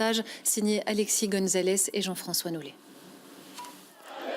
reportage signé Alexis Gonzalez et Jean-François Nollet.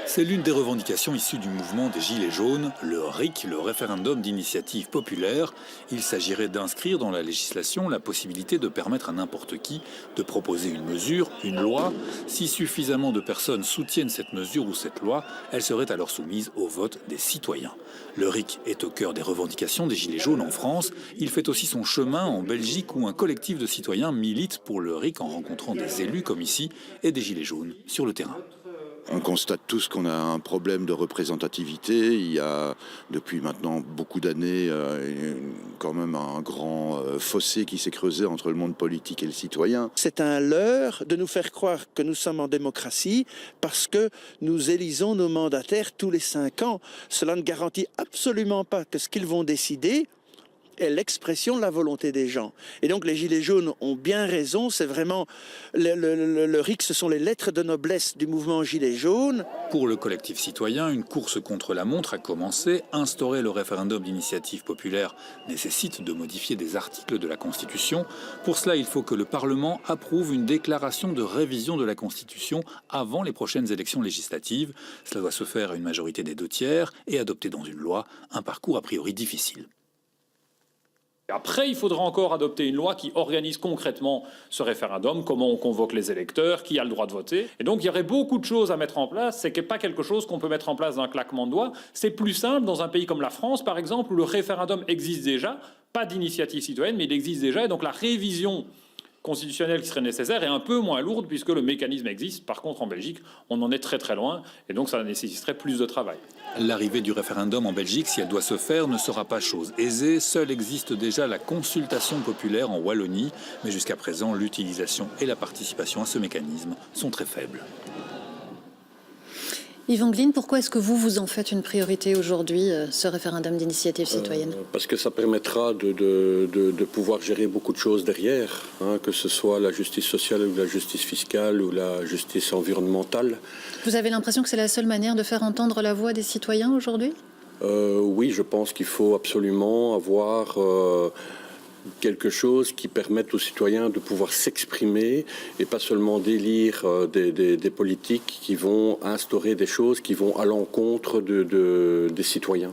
C'est l'une des revendications issues du mouvement des Gilets jaunes, le RIC, le référendum d'initiative populaire. Il s'agirait d'inscrire dans la législation la possibilité de permettre à n'importe qui de proposer une mesure, une loi. Si suffisamment de personnes soutiennent cette mesure ou cette loi, elle serait alors soumise au vote des citoyens. Le RIC est au cœur des revendications des Gilets jaunes en France. Il fait aussi son chemin en Belgique où un collectif de citoyens milite pour le RIC en rencontrant des élus comme ici et des Gilets jaunes sur le terrain. On constate tous qu'on a un problème de représentativité. Il y a depuis maintenant beaucoup d'années quand même un grand fossé qui s'est creusé entre le monde politique et le citoyen. C'est un leurre de nous faire croire que nous sommes en démocratie parce que nous élisons nos mandataires tous les 5 ans. Cela ne garantit absolument pas que ce qu'ils vont décider est l'expression de la volonté des gens. Et donc les Gilets jaunes ont bien raison, c'est vraiment le RIC, ce sont les lettres de noblesse du mouvement Gilets jaunes. Pour le collectif citoyen, une course contre la montre a commencé. Instaurer le référendum d'initiative populaire nécessite de modifier des articles de la Constitution. Pour cela, il faut que le Parlement approuve une déclaration de révision de la Constitution avant les prochaines élections législatives. Cela doit se faire à une majorité des 2/3 et adopter dans une loi, un parcours a priori difficile. Après, il faudra encore adopter une loi qui organise concrètement ce référendum, comment on convoque les électeurs, qui a le droit de voter. Et donc, il y aurait beaucoup de choses à mettre en place. C'est pas quelque chose qu'on peut mettre en place d'un claquement de doigts. C'est plus simple dans un pays comme la France, par exemple, où le référendum existe déjà, pas d'initiative citoyenne, mais il existe déjà. Et donc, la révision constitutionnelle qui serait nécessaire est un peu moins lourde puisque le mécanisme existe. Par contre, en Belgique, on en est très très loin et donc ça nécessiterait plus de travail. L'arrivée du référendum en Belgique, si elle doit se faire, ne sera pas chose aisée. Seule existe déjà la consultation populaire en Wallonie, mais jusqu'à présent, l'utilisation et la participation à ce mécanisme sont très faibles. Yvan Glyn, pourquoi est-ce que vous en faites une priorité aujourd'hui, ce référendum d'initiative citoyenne? Parce que ça permettra de pouvoir gérer beaucoup de choses derrière, que ce soit la justice sociale ou la justice fiscale ou la justice environnementale. Vous avez l'impression que c'est la seule manière de faire entendre la voix des citoyens aujourd'hui? Oui, je pense qu'il faut absolument avoir quelque chose qui permette aux citoyens de pouvoir s'exprimer et pas seulement d'élire des politiques qui vont instaurer des choses qui vont à l'encontre des citoyens.